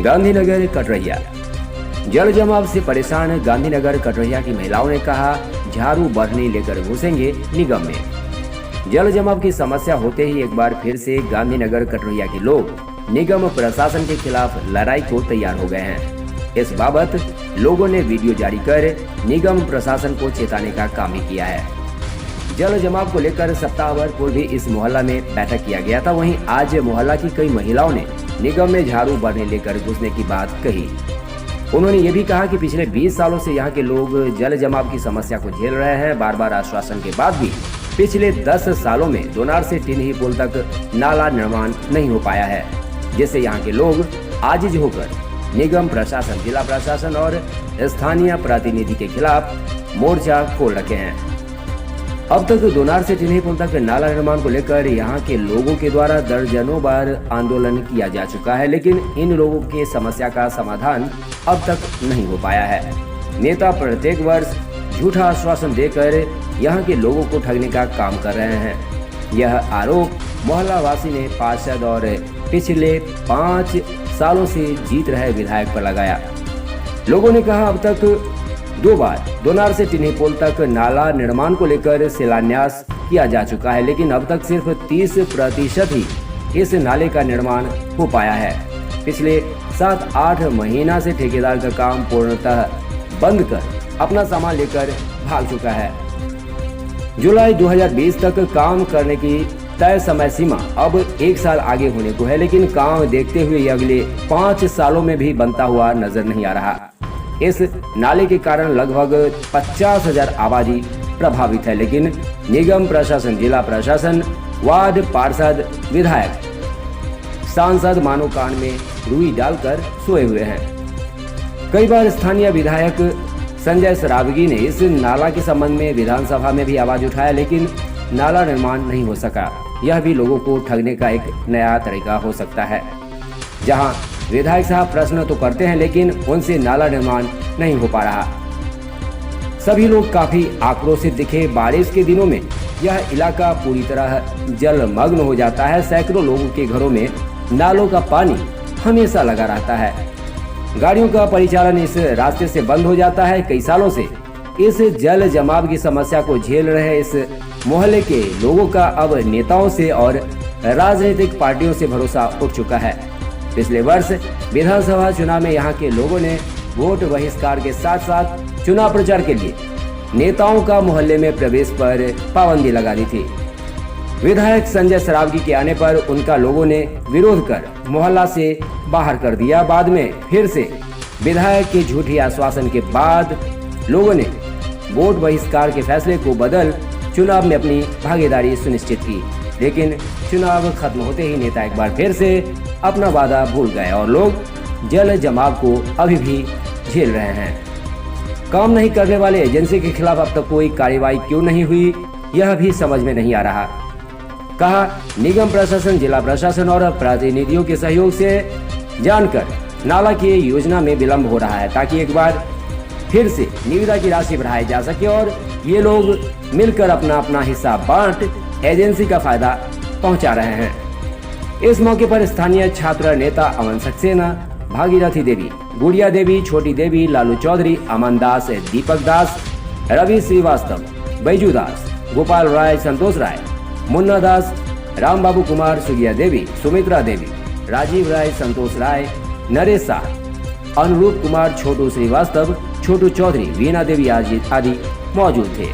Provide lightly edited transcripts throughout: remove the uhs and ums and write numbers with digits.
गांधीनगर कटरैया। जल जमाव से परेशान गांधीनगर कटरैया की महिलाओं ने कहा, झाड़ू बरनी लेकर घुसेंगे निगम में। जल जमाव की समस्या होते ही एक बार फिर से गांधीनगर कटरैया के लोग निगम प्रशासन के खिलाफ लड़ाई को तैयार हो गए हैं। इस बाबत लोगों ने वीडियो जारी कर निगम प्रशासन को चेताने का काम भी किया है। जल जमाव को लेकर सप्ताह भर पूर्व भी इस मोहल्ला में बैठक किया गया था। वहीं आज मोहल्ला की कई महिलाओं ने निगम में झाड़ू बरनी लेकर घुसने की बात कही। उन्होंने ये भी कहा कि पिछले 20 सालों से यहाँ के लोग जल जमाव की समस्या को झेल रहे हैं। बार बार आश्वासन के बाद भी पिछले 10 सालों में दोनार से टिनही पुल तक नाला निर्माण नहीं हो पाया है, जिससे यहाँ के लोग आजिज होकर निगम प्रशासन, जिला प्रशासन और स्थानीय प्रतिनिधि के खिलाफ मोर्चा खोल रखे हैं। अब तक दोनार से टिनही पुल तक नाला निर्माण को लेकर यहाँ के लोगों के द्वारा दर्जनों बार आंदोलन किया जा चुका है, लेकिन इन लोगों की समस्या का समाधान अब तक नहीं हो पाया है। नेता प्रत्येक वर्ष झूठा आश्वासन देकर यहाँ के लोगों को ठगने का काम कर रहे हैं। यह आरोप मोहल्ला वासी ने पार्षद और पिछले 5 सालों से जीत रहे विधायक पर लगाया। लोगों ने कहा, अब तक 2 बार दोनार से टिनही पुल तक नाला निर्माण को लेकर शिलान्यास किया जा चुका है, लेकिन अब तक सिर्फ 30% ही इस नाले का निर्माण हो पाया है। पिछले 7-8 महीना से ठेकेदार का काम पूर्णतः बंद कर अपना सामान लेकर भाग चुका है। जुलाई 2020 तक काम करने की तय समय सीमा अब 1 साल आगे होने को है, लेकिन काम देखते हुए अगले 5 सालों में भी बनता हुआ नजर नहीं आ रहा। इस नाले के कारण लगभग 50,000 आबादी प्रभावित है, लेकिन निगम प्रशासन, जिला प्रशासन, वार्ड पार्षद, विधायक, सांसद मानो कान में रुई डालकर सोए हुए हैं। कई बार स्थानीय विधायक संजय सरावगी ने इस नाला के संबंध में विधानसभा में भी आवाज उठाया, लेकिन नाला निर्माण नहीं हो सका। यह भी लोगों को ठगने का एक नया तरीका हो सकता है, जहां विधायक साहब प्रश्न तो करते हैं, लेकिन उनसे नाला निर्माण नहीं हो पा रहा। सभी लोग काफी आक्रोशित दिखे। बारिश के दिनों में यह इलाका पूरी तरह जलमग्न हो जाता है। सैकड़ों लोगों के घरों में नालों का पानी हमेशा लगा रहता है। गाड़ियों का परिचालन इस रास्ते से बंद हो जाता है। कई सालों से इस जल जमाव की समस्या को झेल रहे इस मोहल्ले के लोगों का अब नेताओं से और राजनीतिक पार्टियों से भरोसा उठ चुका है। पिछले वर्ष विधानसभा चुनाव में यहाँ के लोगों ने वोट बहिष्कार के साथ साथ चुनाव प्रचार के लिए नेताओं का मोहल्ले में प्रवेश पर पाबंदी लगा दी थी। विधायक संजय सरावगी के आने पर उनका लोगों ने विरोध कर मोहल्ला से बाहर कर दिया। बाद में फिर से विधायक के झूठी आश्वासन के बाद लोगों ने वोट बहिष्कार के फैसले को बदल चुनाव में अपनी भागीदारी सुनिश्चित की, लेकिन चुनाव खत्म होते ही नेता एक बार फिर से अपना वादा भूल गए और लोग जल जमाव को अभी भी झेल रहे हैं। काम नहीं करने वाले एजेंसी के खिलाफ अब तक कोई कार्रवाई क्यों नहीं हुई, यह भी समझ में नहीं आ रहा। कहा, निगम प्रशासन, जिला प्रशासन और प्रतिनिधियों के सहयोग से जानकर नाला की योजना में विलंब हो रहा है, ताकि एक बार फिर से निविदा की राशि बढ़ाई जा सके और ये लोग मिलकर अपना अपना हिस्सा बांट एजेंसी का फायदा पहुंचा रहे हैं। इस मौके पर स्थानीय छात्र नेता अमन सक्सेना, भागीरथी देवी, गुड़िया देवी, छोटी देवी, लालू चौधरी, अमन दास, दीपक दास, रवि श्रीवास्तव, बैजू दास, गोपाल राय, संतोष राय, मुन्ना दास, राम बाबू कुमार, सुगिया देवी, सुमित्रा देवी, राजीव राय, संतोष राय, नरेश शाह, अनुरूप कुमार, छोटू श्रीवास्तव, छोटू चौधरी, वीणा देवी आदि मौजूद थे।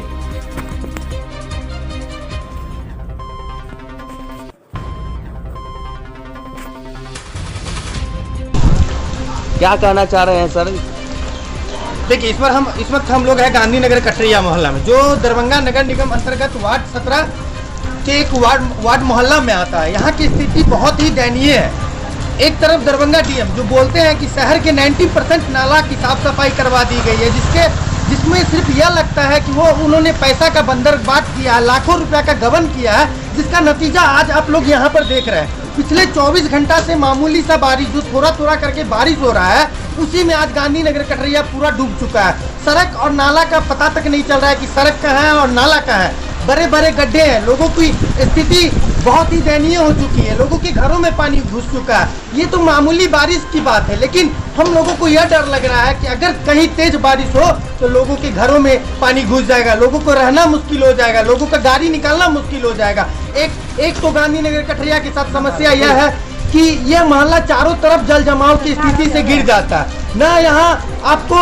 क्या कहना चाह रहे हैं सर? देखिए, इस वक्त हम लोग हैं गांधीनगर कटरैया मोहल्ला में, जो दरभंगा नगर निगम अंतर्गत वार्ड 17 के एक वार्ड मोहल्ला में आता है। यहाँ की स्थिति बहुत ही दयनीय है। एक तरफ दरभंगा डीएम जो बोलते हैं कि शहर के 90% नाला की साफ सफाई करवा दी गई है, जिसमें सिर्फ यह लगता है कि उन्होंने पैसा का बंदरबाट किया है, लाखों रुपया का गबन किया है, जिसका नतीजा आज आप लोग यहाँ पर देख रहे हैं। पिछले 24 घंटा से मामूली सा बारिश, जो थोड़ा थोड़ा करके बारिश हो रहा है, उसी में आज गांधीनगर कटरैया पूरा डूब चुका है। सड़क और नाला का पता तक नहीं चल रहा है कि सड़क कहाँ है और नाला कहाँ है। बड़े बड़े गड्ढे हैं, लोगों की स्थिति बहुत ही दयनीय हो चुकी है, लोगों के घरों में पानी घुस चुका है। ये तो मामूली बारिश की बात है, लेकिन हम लोगों को यह डर लग रहा है कि अगर कहीं तेज बारिश हो तो लोगों के घरों में पानी घुस जाएगा, लोगों को रहना मुश्किल हो जाएगा, लोगों का गाड़ी निकालना मुश्किल हो जाएगा। एक तो गांधीनगर कठरिया के साथ समस्या यह है कि यह मोहल्ला चारों तरफ जल जमाव की स्थिति से गिर जाता है। ना यहाँ आपको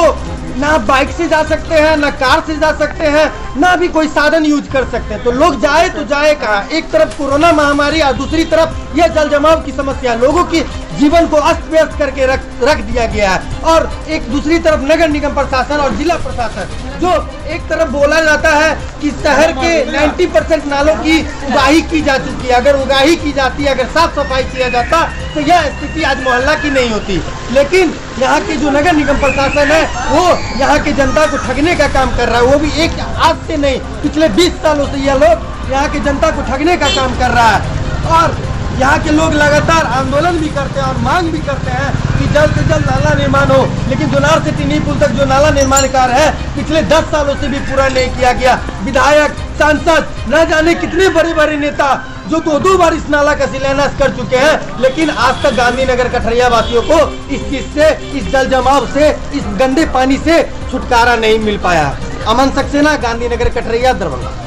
ना बाइक से जा सकते हैं, ना कार से जा सकते हैं, ना भी कोई साधन यूज कर सकते हैं। तो लोग जाए तो जाए कहाँ? एक तरफ कोरोना महामारी और दूसरी तरफ यह जल जमाव की समस्या लोगों की जीवन को अस्त व्यस्त करके रख दिया गया है। और एक दूसरी तरफ नगर निगम प्रशासन और जिला प्रशासन, जो एक तरफ बोला जाता है कि शहर के 90% नालों की उगाही की जा चुकी है, अगर उगाही की जाती, अगर साफ सफाई किया जाता तो यह स्थिति आज मोहल्ला की नहीं होती। लेकिन यहाँ की जो नगर निगम प्रशासन है वो यहाँ की जनता को ठगने का काम कर रहा है। वो भी एक आज से नहीं, पिछले 20 सालों से यह लोग यहाँ की जनता को ठगने का काम कर रहा है। और यहाँ के लोग लगातार आंदोलन भी करते हैं और मांग भी करते हैं कि जल्द से जल्द नाला निर्माण हो। लेकिन जोनार से टिन्नी पुल तक जो नाला निर्माण कार्य है पिछले 10 सालों से भी पूरा नहीं किया गया। विधायक, सांसद, न जाने कितने बड़े बड़े नेता जो 2 बार इस नाला का शिलान्यास कर चुके हैं, लेकिन आज तक गांधीनगर कठरिया वासियों को इस चीज से, इस जल जमाव से, इस गंदे पानी से छुटकारा नहीं मिल पाया। अमन सक्सेना, गांधीनगर कठरिया, दरभंगा।